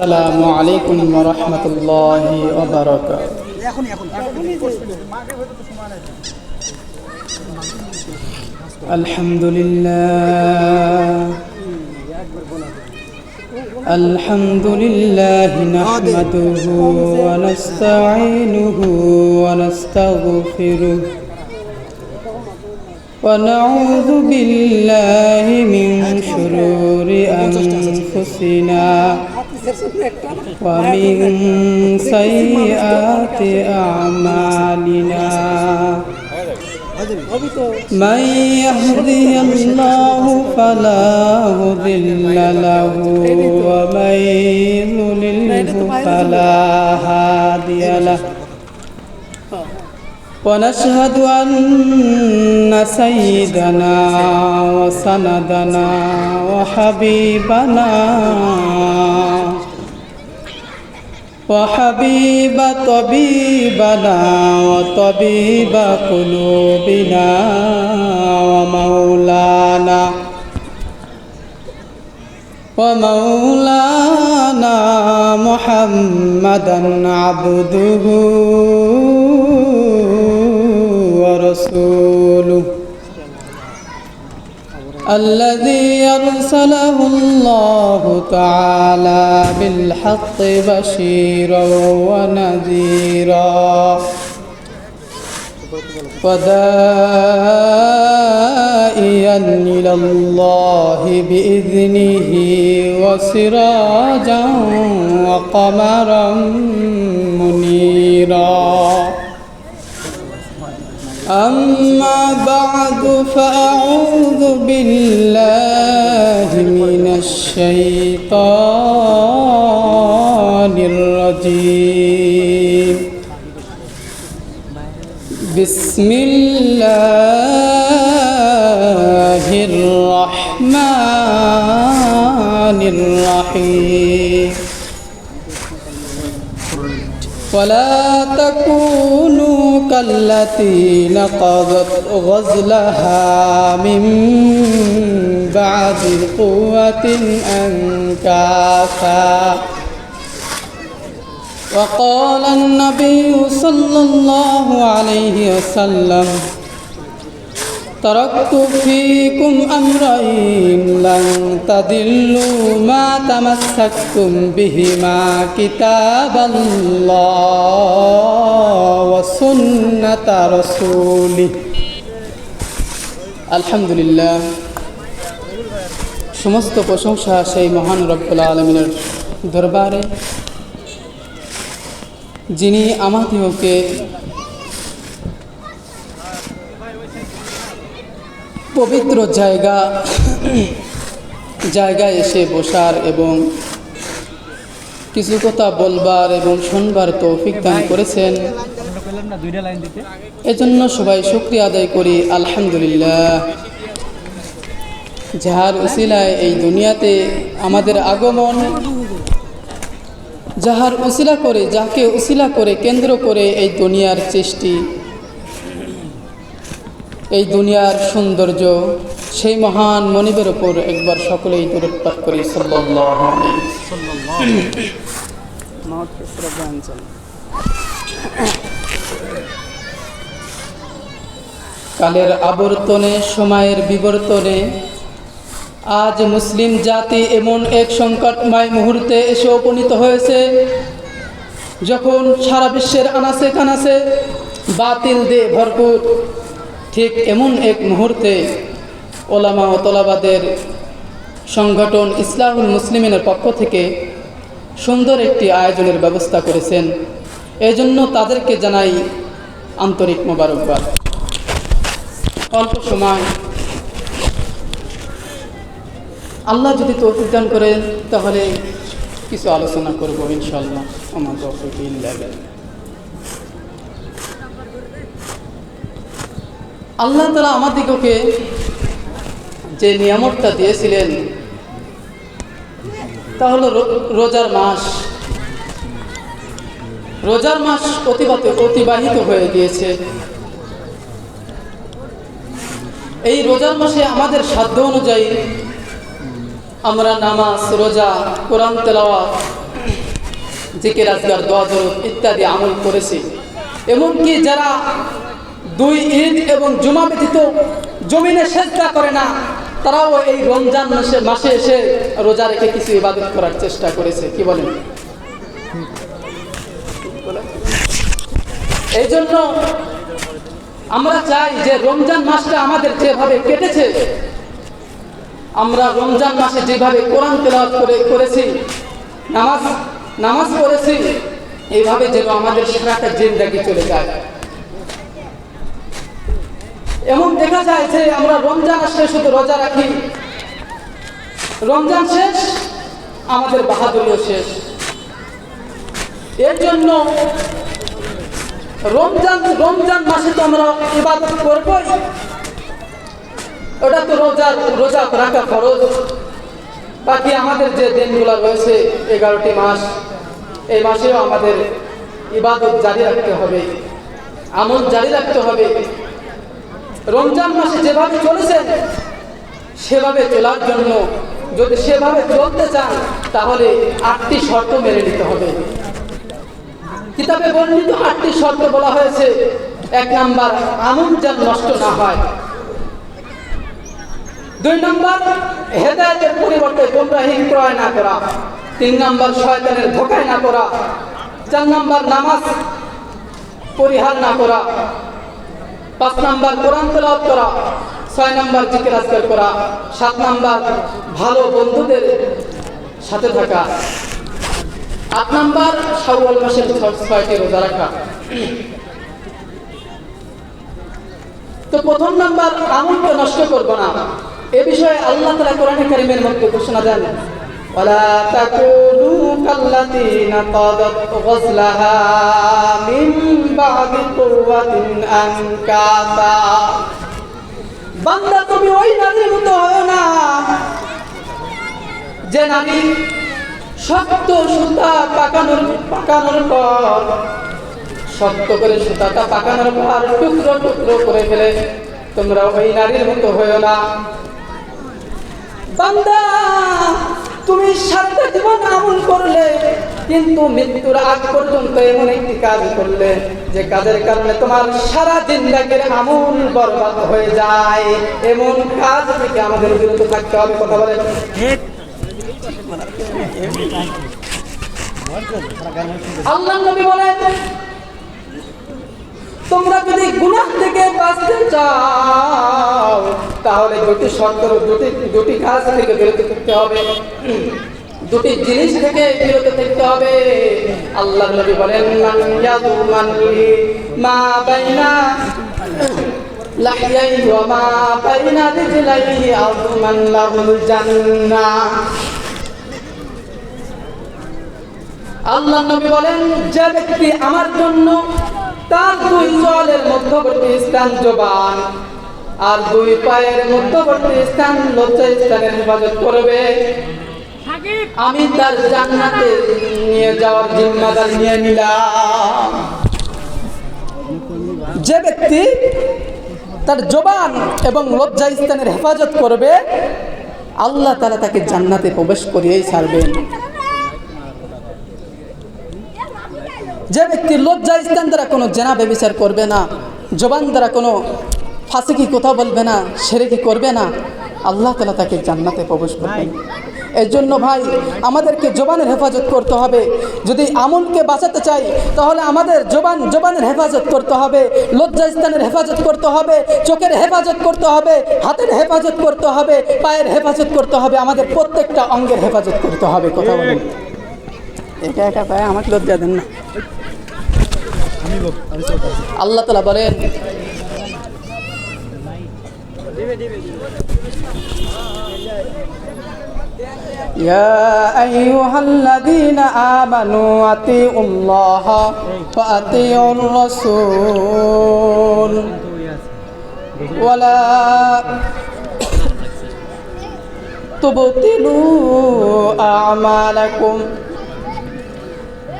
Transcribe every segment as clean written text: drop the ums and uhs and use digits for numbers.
আসসালামু আলাইকুম ওয়া রাহমাতুল্লাহি ওয়া বারাকাতুহু। আলহামদুলিল্লাহ নাহমাদুহু ওয়া নাস্তাঈনুহু ওয়া নাস্তাগফিরুহু ওয়া নাউযু বিল্লাহি মিন শুরুরি আনফুসিনা ওয়া মিন সাইয়্যাতি আ'মালিনা মান ইয়াহদিহিল্লাহু ফালা মুদিল্লা লাহু ওয়া মান ইউদ্লিলহু ফালা হাদিয়া লাহু ونشهد أن سيدنا وسندنا وحبيب طبيبنا وطبيب قلوبنا ومولانا محمدا عبده ورسوله الذي أرسله الله تعالى بالحق بشيرا ونذيرا وداعيا إلى الله بإذنه وسراجا وقمرا منيرا أما بعد فأعوذ بالله من الشيطان الرجيم بسم الله الرحمن الرحيم ولا تكونوا كالتي نقضت غزلها من بعد قوة أنكاثا وقال النبي صلى الله عليه وسلم تركت فيكم أمرين لن تضلوا ما تمسكتم بهما كتاب الله وسنة رسوله الحمد لله সমস্ত প্রশংসা সেই মহান রব্বুল আলামিনের দরবারে, যিনি আমাদেরকে পবিত্র জায়গায় এসে বসার এবং কিছু কথা বলবার এবং শুনবার তৌফিক দান করেছেন। এজন্য সবাই শুকরিয়া আদায় করি আলহামদুলিল্লাহ। যাহার উসিলায় এই দুনিয়াতে আমাদের আগমন, যাহার উসিলা করে, যাকে উসিলা করে কেন্দ্র করে এই দুনিয়ার সৃষ্টি, এই দুনিয়ার সৌন্দর্য, সেই মহান মনিবের ওপর একবার সকলেই দরুদ পাঠ করি সাল্লাল্লাহু আলাইহি ওয়াসাল্লাম। কালের আবর্তনে, সময়ের বিবর্তনে আজ মুসলিম জাতি এমন এক সংকটময় মুহূর্তে এসে উপনীত হয়েছে, যখন সারা বিশ্বের আনাচে কানাচে বাতিল দিয়ে ভরপুর। ঠিক এমন এক মুহূর্তে ওলামা ও তলাবাদের সংগঠন ইসলাহুল মুসলিমিনের পক্ষ থেকে সুন্দর একটি আয়োজনের ব্যবস্থা করেছেন। এজন্য তাদেরকে জানাই আন্তরিক মোবারকবাদ। অল্প সময় আল্লাহ যদি তৌফিক দান করেন তাহলে কিছু আলোচনা করব ইনশাআল্লাহ। আমার তৌফিক ইল্লা বিল্লাহ। আল্লাহ তাআলা আমাদিগকে যে নিয়ামতটা দিয়েছিলেন তা হলো রোজার মাস। রোজার মাস অতিবাহিত হয়ে গিয়েছে। এই রোজার মাসে আমাদের সাধ্য অনুযায়ী আমরা নামাজ, রোজা, কোরআন তেলাওয়াত জিকির আজকার দোয়া দরুদ ইত্যাদি আমল করেছি। এমনকি যারা 2 ঈদ এবং জুমা ব্যতীত জমিনে সেজদা করে না, তারাও এই রমজান মাসে এসে রোজা রেখে কিছু ইবাদত করার চেষ্টা করেছে। কি বলেন? এই জন্য আমরা চাই যে রমজান মাসটা আমাদের যেভাবে কেটেছে, আমরা রমজান মাসে যেভাবে কোরআন তেলাওয়াত করেছি, নামাজ পড়েছি, এইভাবে যেন আমাদের সারাটা জিন্দেগি চলে যায়। এমন দেখা যায় যে আমরা রমজান আসলে শুধু রোজা রাখি, রমজান শেষ আমাদের বাহাদুরিও শেষ। এর জন্য রমজান মাসে তো আমরা ইবাদত করবই, ওটা তো রোজা রাখা ফরজ। বাকি আমাদের যে দিনগুলো রয়েছে 11টি মাস, এই মাসেও আমাদের ইবাদত জারি রাখতে হবে, আমল জারি রাখতে হবে। রমজান মাসে যেভাবে চলেছে সেভাবে চলার জন্য, যদি সেভাবে চলতে চান তাহলে 8টি শর্ত মেনে নিতে হবে। কিতাবে বর্ণিত 8টি শর্ত বলা হয়েছে। 1 নাম্বার, আমল যেন নষ্ট না হয়। 2 নাম্বার, হেদায়েতের পরিবর্তে গোমরাহি ক্রয় না করা। 3 নাম্বার, শয়তানের ধোঁকায় না করা। 4 নাম্বার, নামাজ পরিহার না করা। 5 নাম্বার, কোরআন তেলাওয়াত করা। 6 নাম্বার, জিকির আজকার করা। 7 নাম্বার, ভালো বন্ধুদের সাথে থাকা। 8 নাম্বার, শাওয়াল মাসের 6টি রোজা রাখা। তো 1ম নাম্বার, আমলকে নষ্ট করব না। এ বিষয়ে আল্লাহ তাআলা কোরআনে কারীমের মধ্যে ঘোষণা দেন, ওয়ালা তাকুনু কাল্লাযীনা কাদাত গজলাহা মিন বাদি কুওয়াতিন আনকাসা। বান্দা, তুমি ওই নারীর মতো হয় না যে নারী শক্ত সুতা পাকানোর পর, শক্ত করে সুতাটা পাকানোর পর টুকরো টুকরো করে ফেলে। তোমরা ওই নারীর মতো হইও না। বান্দা, তুমি সারাটা জীবন আমল করলে, কিন্তু মৃত্যুর আগ পর্যন্ত এমন একটি কাজ করলে যে কাজের কারণে তোমার সারা জিন্দেগীর আমল বরবাদ হয়ে যায়। এমন কাজ থেকে আমাদের বিরত থাকতে হবে। কথা বলেন। আল্লাহর নবী বলেন, তোমরা যদি গুনাহ থেকে বাঁচতে চাও তাহলে দুটি কাজ থেকে বিরত থাকতে হবে, দুটি জিনিস থেকে বিরত থাকতে হবে। আল্লাহর নবী বলেন, মান ইয়াযুমানি মা বাইনা লাহইয়াই ওয়া মা বাইনা রিজলাইহি আযমান লাহুল জান্নাহ। আল্লাহর নবী বলেন, যে ব্যক্তি আমার জন্য তার 2 চোয়ালের মধ্যবর্তী স্থান জবান আর 2 পায়ের মধ্যবর্তী স্থান লজ্জা স্থানের হেফাজত করবে, আমি তার জান্নাতে নিয়ে যাওয়ার জিম্মাদারি নিয়ে নিলাম। যে ব্যক্তি তার জবান এবং লজ্জা স্থানের হেফাজত করবে, আল্লাহ তাআলা তাকে জান্নাতে প্রবেশ করিয়েই ছাড়বেন। যে ব্যক্তি লজ্জা স্থান দ্বারা কোনো জেনা ব্যভিচার করবে না, জবান দ্বারা কোনো ফাসিকি কথা বলবে না, শিরকি করবে না, আল্লাহ তাআলা তাকে জান্নাতে প্রবেশ করবেন। এর জন্য ভাই, আমাদেরকে জবানের হেফাজত করতে হবে। যদি আমলকে বাঁচাতে চাই তাহলে আমাদের জবানের হেফাজত করতে হবে, লজ্জা স্থানের হেফাজত করতে হবে, চোখের হেফাজত করতে হবে, হাতের হেফাজত করতে হবে, পায়ের হেফাজত করতে হবে, আমাদের প্রত্যেকটা অঙ্গের হেফাজত করতে হবে। কথা বলেন। একা একা পায়ে আমাকে লজ্জা দেন না। আল্লাহ তাআলা বলেন, ইয়া আইয়ুহাল্লাযীনা আমানু আতিউল্লাহা ওয়া আতিউর রাসূল ওয়ালা তুবতিলু আমালাকুম।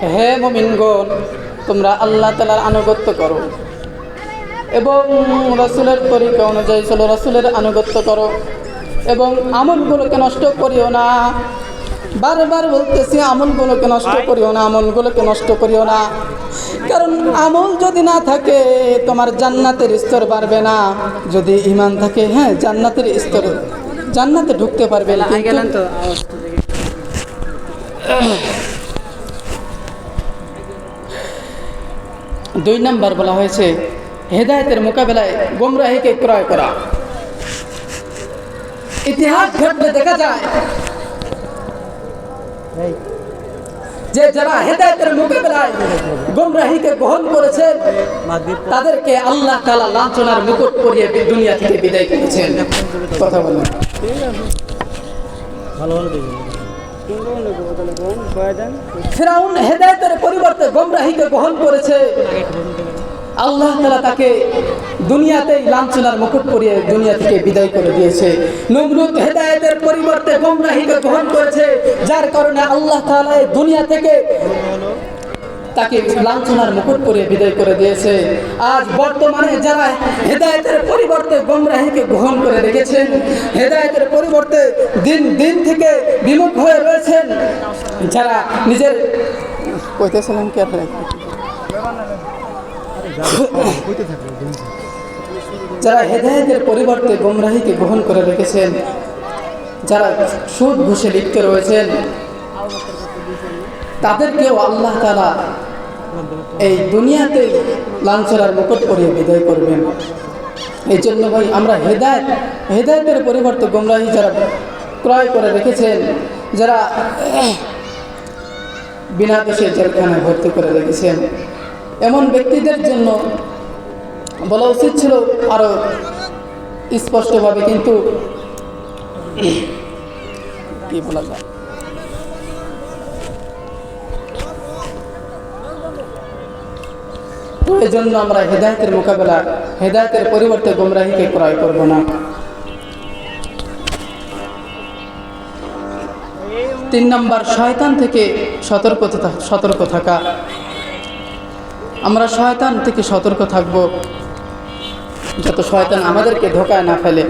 হে মুমিনগণ, তোমরা আল্লাহ তাআলার আনুগত্য করো এবং রাসূলের তরিকা অনুযায়ী চলো, রাসূলের আনুগত্য করো এবং আমলগুলোকে নষ্ট করিও না। বারবার বলতেছি আমলগুলোকে নষ্ট করিও না, আমলগুলোকে নষ্ট করিও না। কারণ আমল যদি না থাকে তোমার জান্নাতের স্তর বাড়বে না। যদি ঈমান থাকে, হ্যাঁ, জান্নাতের স্তর, জান্নাতে ঢুকতে পারবে। কিন্তু 2 নাম্বার বলা হয়েছে হেদায়েতের মোকাবেলায় গোমরাহিকে ক্রয় করা। ইতিহাস ঘটলে দেখা যায় যে যারা হেদায়েতের মোকাবেলায় গোমরাহিকে গ্রহণ করেছে তাদেরকে আল্লাহ তাআলা লাঞ্ছনার মুকুট পরিয়ে দুনিয়া থেকে বিদায় করেছেন। কথা বলেন। ফিরাউন হেদায়েতের পরিবর্তে গোমরাহিকে গ্রহণ করেছে, আল্লাহ তাআলা তাকে দুনিয়াতেই লাঞ্ছনার মুকুট পরিয়ে দুনিয়া থেকে বিদায় করে দিয়েছে। নমরুদ হেদায়েতের পরিবর্তে গোমরাহিকে গ্রহণ করেছে, যার কারণে আল্লাহ তাআলা দুনিয়া থেকে তাকে লাঞ্ছনার মুকুট পরিয়ে বিদায় করে দিয়েছে। আজ বর্তমানে যারা হেদায়েতের পরিবর্তে গোমরাহিকে গ্রহণ করে রেখেছেন, হেদায়েতের পরিবর্তে দিন দিন থেকে বিমুখ হয়ে রয়েছেন, যারা নিজের কইতেছিলেন কি আপনি, যারা হেদায়েতের পরিবর্তে গোমরাহিকে গ্রহণ করে রেখেছেন, যারা সুদ ঘুষে লিপ্ত রয়েছেন, তাদেরকেও আল্লাহ তাআলা এই দুনিয়াতে লাঞ্ছনার মুকুট পরিয়ে বিদায় করবেন। এই জন্য ভাই আমরা হেদায়েতের পরিবর্তে গোমরাহি যারা ক্রয় করে রেখেছেন, যারা বিনা দোষে জেলখানায় ভর্তি করে রেখেছেন, এমন ব্যক্তিদের জন্য বলা উচিত ছিল আরো স্পষ্টভাবে, কিন্তু কি বলা যায়, এই জন্য আমরা হেদায়েতের মোকাবেলা, হেদায়েতের পরিবর্তে গোমরাহিকে ক্রয় করব না। 3 নাম্বার, শয়তান থেকে সতর্ক থাকা। আমরা শয়তান থেকে সতর্ক থাকব, যত শয়তান আমাদেরকে ধোঁকায় না ফেলে।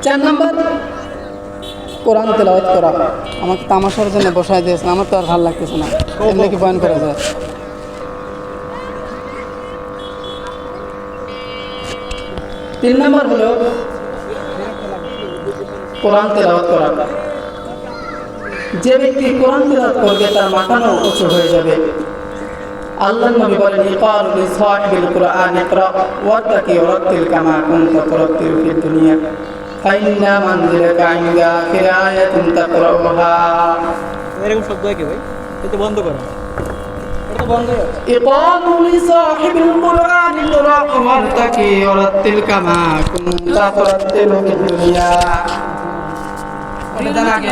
4 নাম্বার, কোরআন তেলাওয়াত করা। আমাকে তামাশার জন্য বসায় দিয়েছেন, আমার তো আর ভালো লাগতেছে না, এমনি কি বয়ান করা যায়? 3 নাম্বার হলো কোরআন তেলাওয়াত করা। যে ব্যক্তি কোরআন তেলাওয়াত করবে তার মাথানো উঁচু হয়ে যাবে। আল্লাহর নবী বলেন, ইকারু লিসাহিবিল কুরআন ইকরা ওয়ারতাকি ওয়ারাতিল কামা কুনতা তুরাতিলু ফিদ দুনিয়া ফাইন্না মানজিলাকা ইনদা আখির আয়াতিন তাকরাউহা। এরকম শব্দ কি ভাই? এটা বন্ধ করো, এটা বন্ধ করো। ইকারু লিসাহিবিল কুরআন ইকরা ওয়ারতাকি ওয়ারাতিল কামা কুনতা তুরাতিলু ফিদ দুনিয়া। এটা জানা আগে